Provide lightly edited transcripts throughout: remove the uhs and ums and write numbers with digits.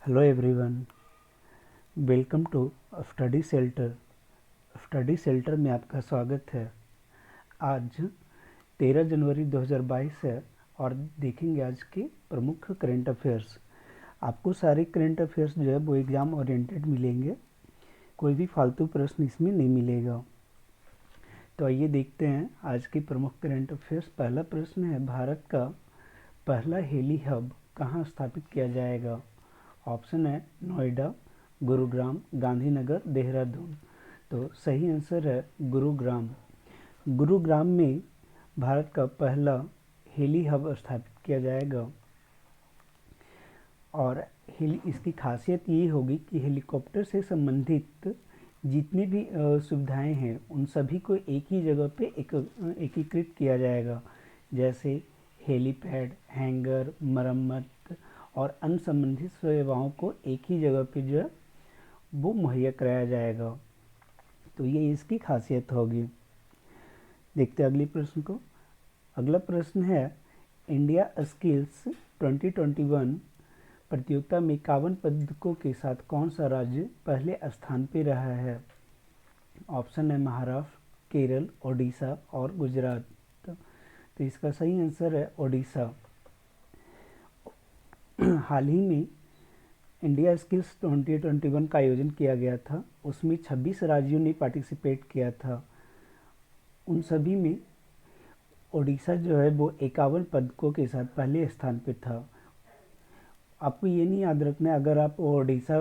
Hello everyone, welcome to study shelter. Study shelter में आपका स्वागत है। आज 13 जनवरी 2022 है और देखेंगे आज के प्रमुख करंट अफेयर्स। आपको सारे करंट अफेयर्स जो है वो एग्ज़ाम ओरिएंटेड मिलेंगे, कोई भी फालतू प्रश्न इसमें नहीं मिलेगा। तो आइए देखते हैं आज के प्रमुख करंट अफेयर्स। पहला प्रश्न है, भारत का पहला हेली हब कहाँ स्थापित किया जाएगा? ऑप्शन है नोएडा, गुरुग्राम, गांधीनगर, देहरादून। तो सही आंसर है गुरुग्राम। गुरुग्राम में भारत का पहला हेली हब स्थापित किया जाएगा और इसकी खासियत ये होगी कि हेलीकॉप्टर से संबंधित जितनी भी सुविधाएं हैं उन सभी को एक ही जगह पे एकीकृत किया जाएगा, जैसे हेलीपैड, हैंगर, मरम्मत और अन्य संबंधित सेवाओं को एक ही जगह पे जो है वो मुहैया कराया जाएगा। तो ये इसकी खासियत होगी। देखते हैं अगले प्रश्न को। अगला प्रश्न है, इंडिया स्किल्स 2021 प्रतियोगिता में 51 पदकों के साथ कौन सा राज्य पहले स्थान पर रहा है? ऑप्शन है महाराष्ट्र, केरल, ओडिशा और गुजरात। तो इसका सही आंसर है ओडिशा। हाल ही में इंडिया स्किल्स 2021 का आयोजन किया गया था, उसमें 26 राज्यों ने पार्टिसिपेट किया था। उन सभी में ओडिशा जो है वो 51 पदकों के साथ पहले स्थान पर था। आपको ये नहीं याद रखना है, अगर आप ओडिशा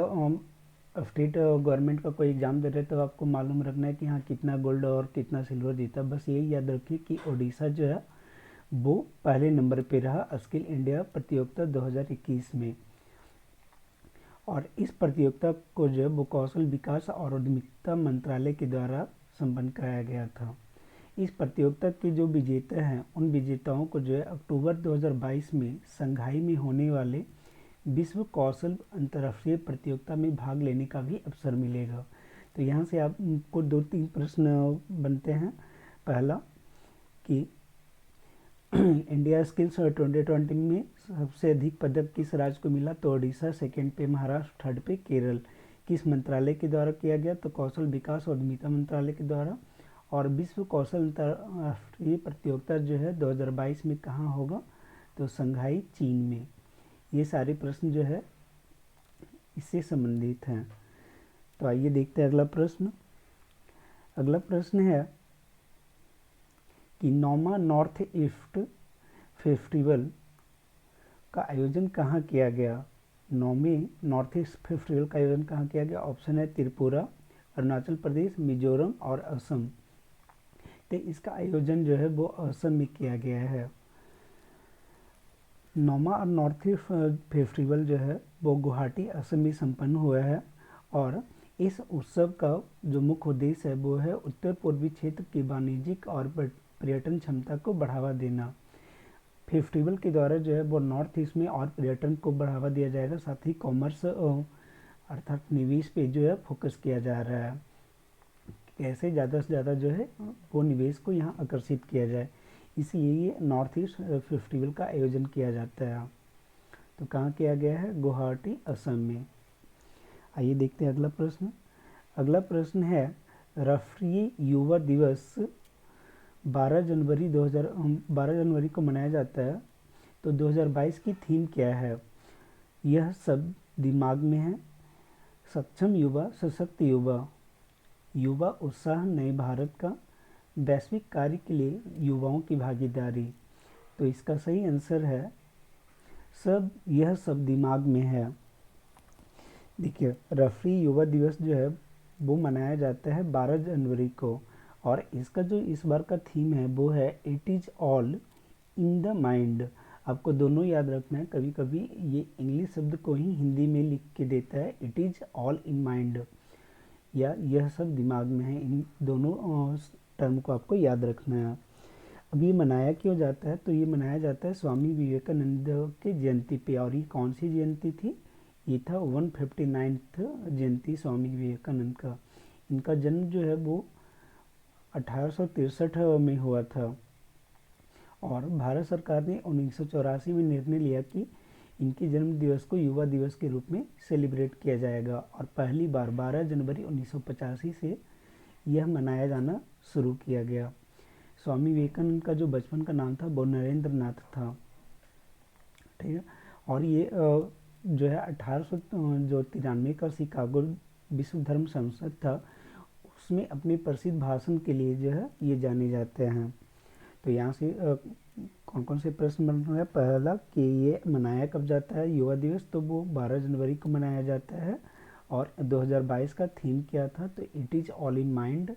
स्टेट गवर्नमेंट का कोई एग्ज़ाम दे रहे तो आपको मालूम रखना है कि हाँ कितना गोल्ड और कितना सिल्वर जीता। बस यही याद रखिए कि ओडिशा जो है वो पहले नंबर पे रहा स्किल इंडिया प्रतियोगिता 2021 में। और इस प्रतियोगिता को जो है वो कौशल विकास और उद्यमिता मंत्रालय के द्वारा संपन्न कराया गया था। इस प्रतियोगिता के जो विजेता हैं उन विजेताओं को जो है अक्टूबर 2022 में संघाई में होने वाले विश्व कौशल अंतर्राष्ट्रीय प्रतियोगिता में भाग लेने का भी अवसर मिलेगा। तो यहाँ से आपको 2-3 प्रश्न बनते हैं। पहला कि इंडिया स्किल्स 2020 में सबसे अधिक पदक किस राज्य को मिला? तो ओडिशा, सेकंड पे महाराष्ट्र, थर्ड पे केरल। किस मंत्रालय के द्वारा किया गया? तो कौशल विकास और उद्यमिता मंत्रालय के द्वारा। और विश्व कौशल अंतर्राष्ट्रीय प्रतियोगिता जो है 2022 में कहाँ होगा? तो संघाई, चीन में। ये सारे प्रश्न जो है इससे संबंधित हैं। तो आइए देखते हैं अगला प्रश्न। अगला प्रश्न है कि नौमा नॉर्थ ईस्ट फेस्टिवल का आयोजन कहाँ किया गया? नौवीं नॉर्थ ईस्ट फेस्टिवल का आयोजन कहाँ किया गया? ऑप्शन है त्रिपुरा, अरुणाचल प्रदेश, मिजोरम और असम। तो इसका आयोजन जो है वो असम में किया गया है। नौमा और नॉर्थ ईस्ट फेस्टिवल जो है वो गुवाहाटी, असम में संपन्न हुआ है और इस उत्सव का जो मुख्य उद्देश्य है वो है उत्तर पूर्वी क्षेत्र की वाणिज्यिक और पर्यटन क्षमता को बढ़ावा देना। फेस्टिवल के द्वारा जो है वो नॉर्थ ईस्ट में और पर्यटन को बढ़ावा दिया जाएगा, साथ ही कॉमर्स अर्थात निवेश पे जो है फोकस किया जा रहा है। कैसे ज़्यादा से ज़्यादा जो है वो निवेश को यहाँ आकर्षित किया जाए, इसलिए ये नॉर्थ ईस्ट फेस्टिवल का आयोजन किया जाता है। तो कहाँ किया गया है? गुवाहाटी, असम में। आइए देखते हैं अगला प्रश्न। अगला प्रश्न है, राष्ट्रीय युवा दिवस 12 जनवरी को मनाया जाता है, तो 2022 की थीम क्या है? यह सब दिमाग में है, सक्षम युवा, सशक्त युवा, युवा उत्साह, नए भारत का, वैश्विक कार्य के लिए युवाओं की भागीदारी। तो इसका सही आंसर है यह सब दिमाग में है। देखिए, राष्ट्रीय युवा दिवस जो है वो मनाया जाता है 12 जनवरी को और इसका जो इस बार का थीम है वो है it is all in the mind. आपको दोनों याद रखना है, कभी कभी ये इंग्लिश शब्द को ही हिंदी में लिख के देता है, it is all in mind या यह सब दिमाग में है। इन दोनों टर्म को आपको याद रखना है। अब ये मनाया क्यों जाता है? तो ये मनाया जाता है स्वामी विवेकानंद की जयंती पे। और ये कौन सी जयंती थी? ये था 159th जयंती स्वामी विवेकानंद का। इनका जन्म जो है वो 1863 में हुआ था और भारत सरकार ने 1984 में निर्णय लिया कि इनके जन्म दिवस को युवा दिवस के रूप में सेलिब्रेट किया जाएगा और पहली बार 12 जनवरी 1985 से यह मनाया जाना शुरू किया गया। स्वामी विवेकानंद का जो बचपन का नाम था वो नरेंद्र नाथ था, ठीक है। और ये जो है 1893 का शिकागो विश्व धर्म संसद था, उसमें अपने प्रसिद्ध भाषण के लिए जो है ये जाने जाते हैं। तो यहाँ से कौन कौन से प्रश्न बन रहे हैं। पहला कि ये मनाया कब जाता है युवा दिवस, तो वो 12 जनवरी को मनाया जाता है। और 2022 का थीम क्या था, तो it is all in mind.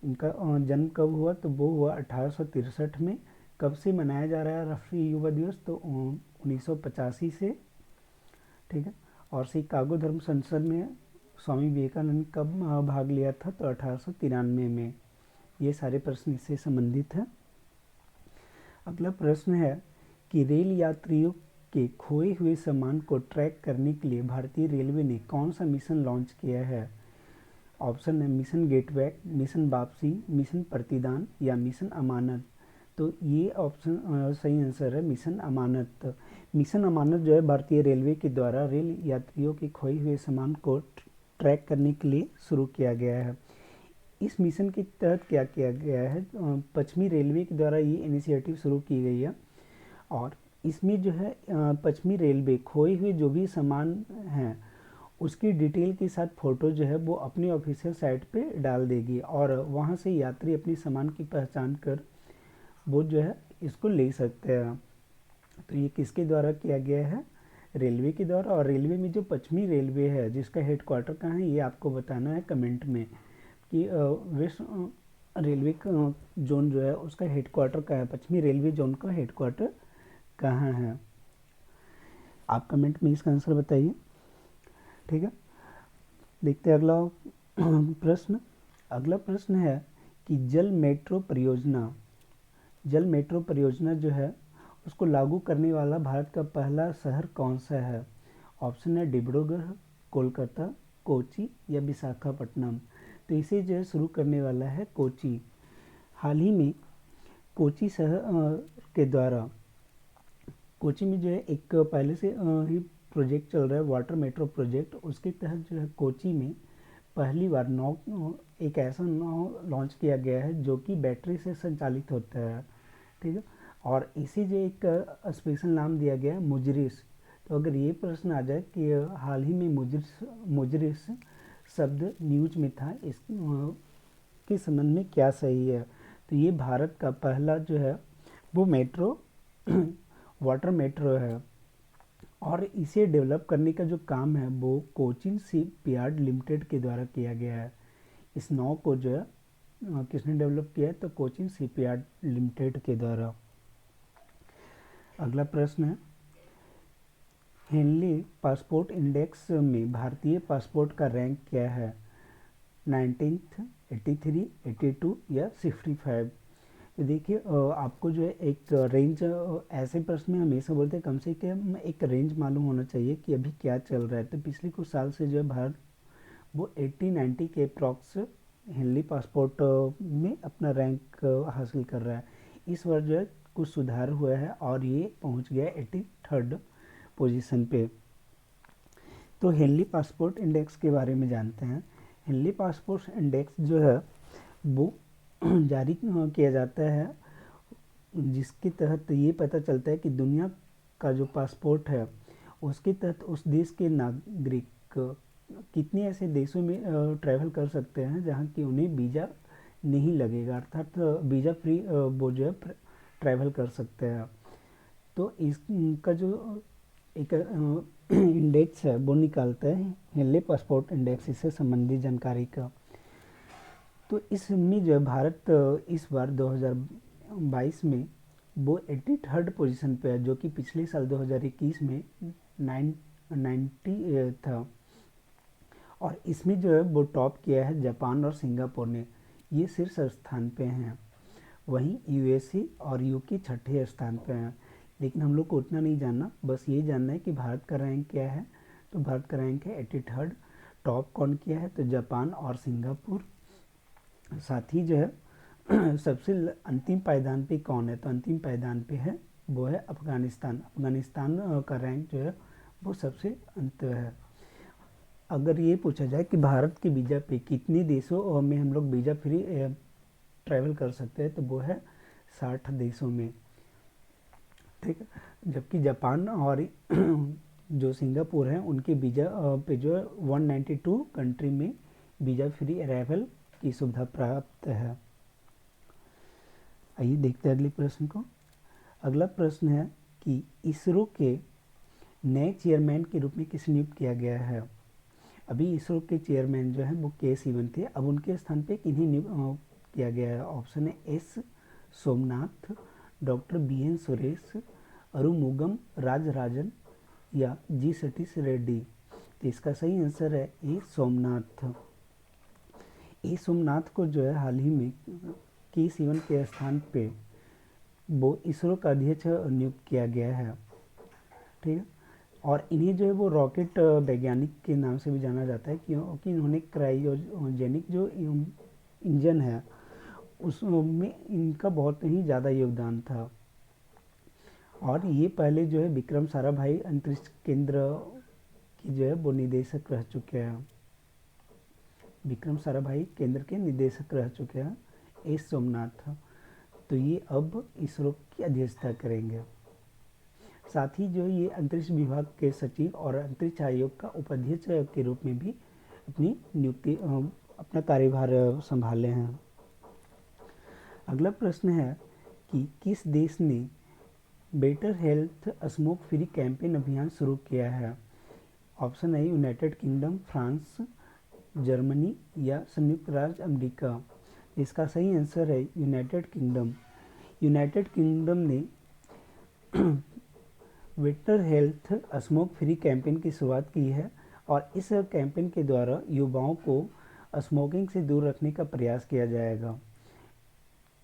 इनका जन्म कब हुआ, तो वो हुआ 1863 में। कब से मनाया जा रहा है राष्ट्रीय युवा दिवस, तो 1985 से, ठीक है। और शिकागो धर्म संसद में स्वामी विवेकानंद कब भाग लिया था, तो 1893 में। ये सारे प्रश्न इससे संबंधित हैं। अगला प्रश्न है कि रेल यात्रियों के खोए हुए सामान को ट्रैक करने के लिए भारतीय रेलवे ने कौन सा मिशन लॉन्च किया है। ऑप्शन है मिशन गेटवे, मिशन वापसी, मिशन प्रतिदान या मिशन अमानत। तो ये ऑप्शन सही आंसर है मिशन अमानत। मिशन अमानत जो है भारतीय रेलवे के द्वारा रेल यात्रियों के खोए हुए सामान को ट्रैक करने के लिए शुरू किया गया है। इस मिशन के तहत क्या किया गया है, पश्चिमी रेलवे के द्वारा ये इनिशिएटिव शुरू की गई है। और इसमें जो है पश्चिमी रेलवे खोए हुए जो भी सामान हैं उसकी डिटेल के साथ फ़ोटो जो है वो अपनी ऑफिशियल साइट पे डाल देगी और वहाँ से यात्री अपने सामान की पहचान कर वो जो है इसको ले सकते हैं। तो ये किसके द्वारा किया गया है, रेलवे के द्वारा। और रेलवे में जो पश्चिमी रेलवे है जिसका हेडक्वार्टर कहाँ है ये आपको बताना है कमेंट में कि वेस्ट रेलवे का जोन जो है उसका हेडक्वार्टर कहाँ है, पश्चिमी रेलवे जोन का हेडक्वार्टर कहाँ है। आप कमेंट में इसका आंसर बताइए, ठीक है। देखते हैं अगला प्रश्न। अगला प्रश्न है कि जल मेट्रो परियोजना जो है उसको लागू करने वाला भारत का पहला शहर कौन सा है। ऑप्शन है डिब्रूगढ़, कोलकाता, कोची या विशाखापट्टनम। तो इसे जो है शुरू करने वाला है कोची। हाल ही में कोची शहर के द्वारा कोची में जो है एक पहले से ही प्रोजेक्ट चल रहा है वाटर मेट्रो प्रोजेक्ट। उसके तहत जो है कोची में पहली बार एक ऐसा नाव लॉन्च किया गया है जो कि बैटरी से संचालित होता है, ठीक है। और इसी जो एक स्पेशल नाम दिया गया है मुजरिस। तो अगर ये प्रश्न आ जाए कि हाल ही में मुजरिस शब्द न्यूज में था, इस के संबंध में क्या सही है, तो ये भारत का पहला जो है वो मेट्रो वाटर मेट्रो है। और इसे डेवलप करने का जो काम है वो कोचिन शिपयार्ड लिमिटेड के द्वारा किया गया है। इस नाव को जो है किसने डेवलप किया है, तो कोचिन शिपयार्ड लिमिटेड के द्वारा। अगला प्रश्न है हेनली पासपोर्ट इंडेक्स में भारतीय पासपोर्ट का रैंक क्या है, 19th, 83, 82 या 65। तो देखिए आपको जो है एक रेंज, ऐसे प्रश्न में हमेशा बोलते हैं कम से कम एक रेंज मालूम होना चाहिए कि अभी क्या चल रहा है। तो पिछले कुछ साल से जो है भारत वो 80-90 के अप्रॉक्स हेनली पासपोर्ट में अपना रैंक हासिल कर रहा है। इस बार जो है कुछ सुधार हुआ है और ये पहुंच गया 83rd पोजीशन पे। तो हेनली पासपोर्ट इंडेक्स के बारे में जानते हैं। हेनली पासपोर्ट इंडेक्स जो है वो जारी किया जाता है जिसके तहत ये पता चलता है कि दुनिया का जो पासपोर्ट है उसके तहत उस देश के नागरिक कितने ऐसे देशों में ट्रैवल कर सकते हैं जहाँ की उन्हें वीज़ा नहीं लगेगा, अर्थात वीज़ा फ्री वो जो है ट्रैवल कर सकते हैं। तो इसका जो एक इंडेक्स है वो निकालता है हेनली पासपोर्ट इंडेक्स, इससे संबंधित जानकारी का। तो इसमें जो है भारत इस बार 2022 में वो 83rd पोजीशन पे है, जो कि पिछले साल 2021 में 90 था। और इसमें जो है वो टॉप किया है जापान और सिंगापुर ने, ये शीर्ष स्थान पे हैं। वहीं यूएसए और यूके छठे स्थान पे हैं। लेकिन हम लोग को उतना नहीं जानना, बस ये जानना है कि भारत का रैंक क्या है। तो भारत का रैंक है 83rd। टॉप कौन किया है, तो जापान और सिंगापुर। साथ ही जो है सबसे अंतिम पायदान पे कौन है, तो अंतिम पायदान पे है वो है अफगानिस्तान। अफगानिस्तान का रैंक जो है वो सबसे अंत है। अगर ये पूछा जाए कि भारत के वीज़ा पे कितने देशों में हम लोग वीज़ा फ्री ट्रैवल कर सकते हैं, तो वो है 60 देशों में, ठीक है। जबकि जापान और जो सिंगापुर है उनके वीज़ा पे जो है 192 कंट्री में वीज़ा फ्री अराइवल की सुविधा प्राप्त है। आइए देखते हैं अगले प्रश्न को। अगला प्रश्न है कि इसरो के नए चेयरमैन के रूप में किसे नियुक्त किया गया है। अभी इसरो के चेयरमैन जो है वो के सिवन थे, अब उनके स्थान पे किन्हीं नियुक्त किया गया है। ऑप्शन है S Somnath, doctor B N Suresh, Arumugam Rajarajan या जी सतीश रेड्डी। तो इसका सही आंसर है ए सोमनाथ। ए सोमनाथ को जो है हाल ही में के सिवन के स्थान पे वो इसरो का अध्यक्ष नियुक्त किया गया है, ठीक है। और इन्हें जो है वो रॉकेट वैज्ञानिक के नाम से भी जाना जाता है, क्योंकि इन्होंने क्रायोजेनिक जो इंजन है उसमें इनका बहुत ही ज़्यादा योगदान था। और ये पहले जो है विक्रम साराभाई अंतरिक्ष केंद्र की जो है वो निदेशक रह चुके हैं। विक्रम साराभाई केंद्र के निदेशक रह चुके हैं एस सोमनाथ। तो ये अब इसरो की अध्यक्षता करेंगे। साथ ही जो ये अंतरिक्ष विभाग के सचिव और अंतरिक्ष आयोग का उपाध्यक्ष के रूप में भी अपनी नियुक्ति अपना कार्यभार संभाले हैं। अगला प्रश्न है कि किस देश ने better health smoke free campaign अभियान शुरू किया है। ऑप्शन है यूनाइटेड किंगडम, फ्रांस, जर्मनी या संयुक्त राज्य अमेरिका। इसका सही आंसर है यूनाइटेड किंगडम। यूनाइटेड किंगडम ने better health smoke free campaign की शुरुआत की है और इस कैंपेन के द्वारा युवाओं को स्मोकिंग से दूर रखने का प्रयास किया जाएगा,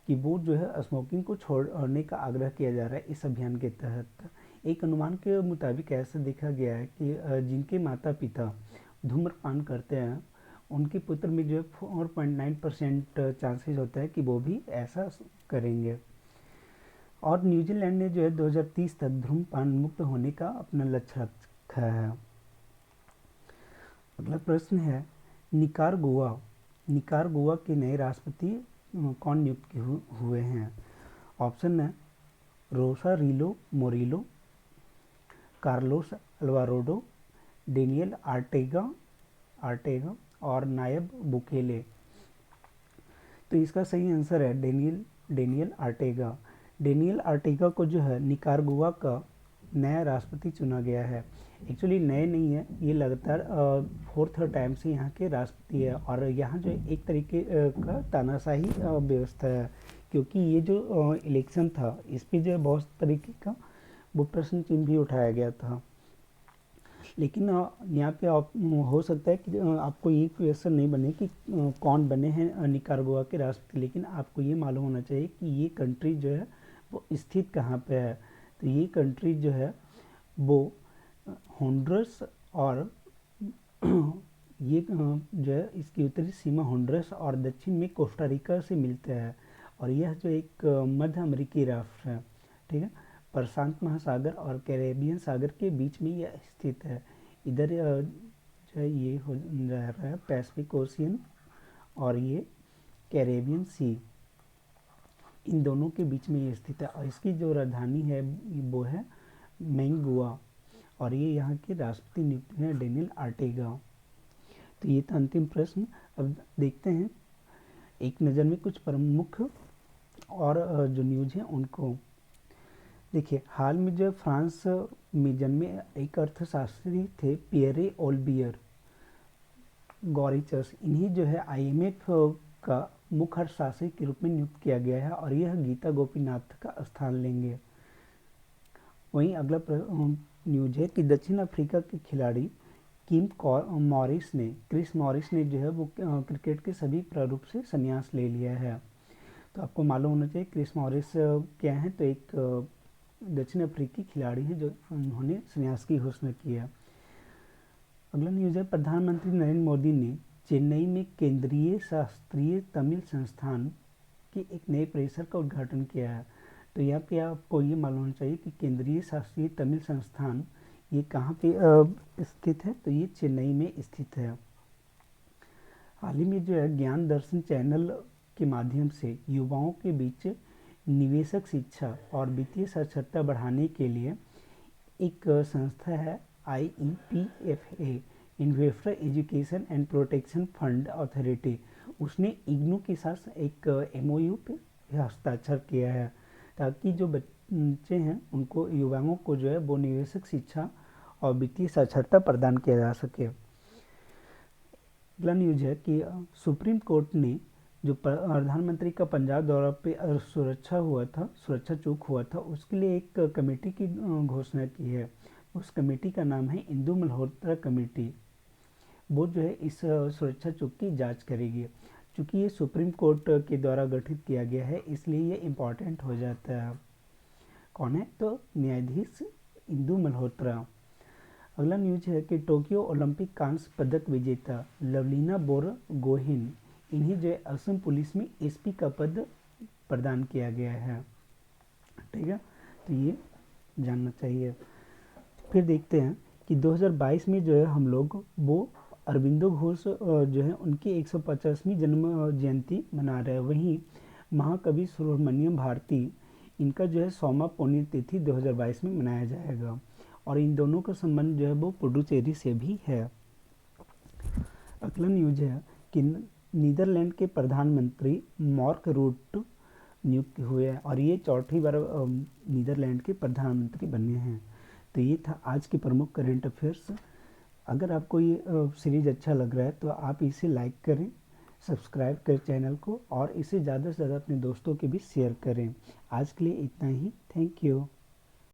कि वो जो है स्मोकिंग को छोड़ने का आग्रह किया जा रहा है इस अभियान के तहत। एक अनुमान के मुताबिक ऐसा देखा गया है कि जिनके माता पिता धूम्रपान करते हैं उनके पुत्र में जो है 4.9% चांसेस होता है कि वो भी ऐसा करेंगे। और न्यूजीलैंड ने जो है 2030 तक धूम्रपान मुक्त होने का अपना लक्ष्य रखा है। अगला प्रश्न है निकारागुआ के नए राष्ट्रपति कौन नियुक्त हुए हैं। ऑप्शन है रोसारिलो Morillo, Carlos Alvarado, Daniel Ertiga और नायब बुकेले। तो इसका सही आंसर है डेनियल आर्टेगा। डेनियल आर्टेगा को जो है निकारागुआ का नया राष्ट्रपति चुना गया है। एक्चुअली नए नहीं है, ये लगातार 4th टाइम से यहाँ के राष्ट्रपति है। और यहाँ जो एक तरीके का तानाशाही व्यवस्था है, क्योंकि ये जो इलेक्शन था इस पर जो बहुत तरीके का वो प्रश्न चिन्ह भी उठाया गया था। लेकिन यहाँ पे हो सकता है कि आपको ये क्वेश्चन नहीं बने कि कौन बने हैं निकारागुआ के राष्ट्रपति, लेकिन आपको ये मालूम होना चाहिए कि ये कंट्री जो है वो स्थित कहाँ पे है। तो ये कंट्री जो है वो होंडुरस और ये जो है इसकी उत्तरी सीमा होंडुरस और दक्षिण में कोस्टारिका से मिलता है। और यह जो एक मध्य अमेरिकी राष्ट्र है, ठीक है, प्रशांत महासागर और कैरेबियन सागर के बीच में यह स्थित है। इधर जो है ये हो रहा है पैसिफिक ओशियन और ये कैरेबियन सी, इन दोनों के बीच में ये स्थित है। और इसकी जो राजधानी है वो है मैंगुआ और ये यहाँ के राष्ट्रपति नियुक्त हैं डेनियल आर्टेगा। तो ये था अंतिम प्रश्न। अब देखते हैं एक नज़र में कुछ प्रमुख और जो न्यूज़ हैं उनको। देखिए हाल में जो फ्रांस में जन्मे एक अर्थशास्त्री थे पियरे ओल्बियर गॉरिचस, इन्हें जो है IMF का मुख्य अर्थशास्त्री के रूप में नियुक्त किया गया है और यह गीता गोपीनाथ का स्थान लेंगे। वहीं अगला न्यूज है कि दक्षिण अफ्रीका के खिलाड़ी क्रिस मॉरिस ने जो है वो क्रिकेट के सभी प्रारूप से संन्यास ले लिया है। तो आपको मालूम होना चाहिए क्रिस मॉरिस क्या है, तो एक दक्षिण अफ्रीकी खिलाड़ी है जो उन्होंने संन्यास की घोषणा की है। अगला न्यूज़ है प्रधानमंत्री नरेंद्र मोदी ने चेन्नई में केंद्रीय शास्त्रीय तमिल संस्थान के एक नए परिसर का उद्घाटन किया है। तो यहाँ पे आपको ये मालूम होना चाहिए कि केंद्रीय शासकीय तमिल संस्थान ये कहाँ पे स्थित है, तो ये चेन्नई में स्थित है। हाल ही में जो है ज्ञान दर्शन चैनल के माध्यम से युवाओं के बीच निवेशक शिक्षा और वित्तीय साक्षरता बढ़ाने के लिए एक संस्था है IEPFA, investor education and protection fund authority, उसने इग्नू के साथ एक MOU पे हस्ताक्षर किया है, ताकि जो बच्चे हैं उनको, युवाओं को जो है वो निवेशक शिक्षा और वित्तीय साक्षरता प्रदान किया जा सके। अगला न्यूज है कि सुप्रीम कोर्ट ने जो प्रधानमंत्री का पंजाब दौरा पे सुरक्षा चूक हुआ था, उसके लिए एक कमेटी की घोषणा की है। उस कमेटी का नाम है इंदु मल्होत्रा कमेटी। वो जो है इस सुरक्षा चूक की जांच करेगी। चूँकि ये सुप्रीम कोर्ट के द्वारा गठित किया गया है, इसलिए ये इम्पॉर्टेंट हो जाता है। कौन है? तो न्यायाधीश इंदु मल्होत्रा। अगला न्यूज है कि टोक्यो ओलंपिक कांस्य पदक विजेता लवलीना बोरगोहेन, इन्हें जो है असम पुलिस में SP का पद प्रदान किया गया है। ठीक है, तो ये जानना चाहिए। फिर देखते हैं कि 2022 में जो है हम लोग वो अरविंदो घोष जो है उनकी 150वीं जन्म जयंती मना रहे हैं। वहीं महाकवि सुब्रमण्यम भारती, इनका जो है 100वां पुण्यतिथि 2022 में मनाया जाएगा। और इन दोनों का संबंध जो है वो पुडुचेरी से भी है। अगला न्यूज है कि नीदरलैंड के प्रधानमंत्री मार्क रूट नियुक्त हुए हैं और ये चौथी बार नीदरलैंड के प्रधानमंत्री बने हैं। तो ये था आज के प्रमुख करंट अफेयर्स। अगर आपको ये सीरीज अच्छा लग रहा है तो आप इसे लाइक करें, सब्सक्राइब करें चैनल को, और इसे ज़्यादा से ज़्यादा अपने दोस्तों के भी शेयर करें। आज के लिए इतना ही। Thank you.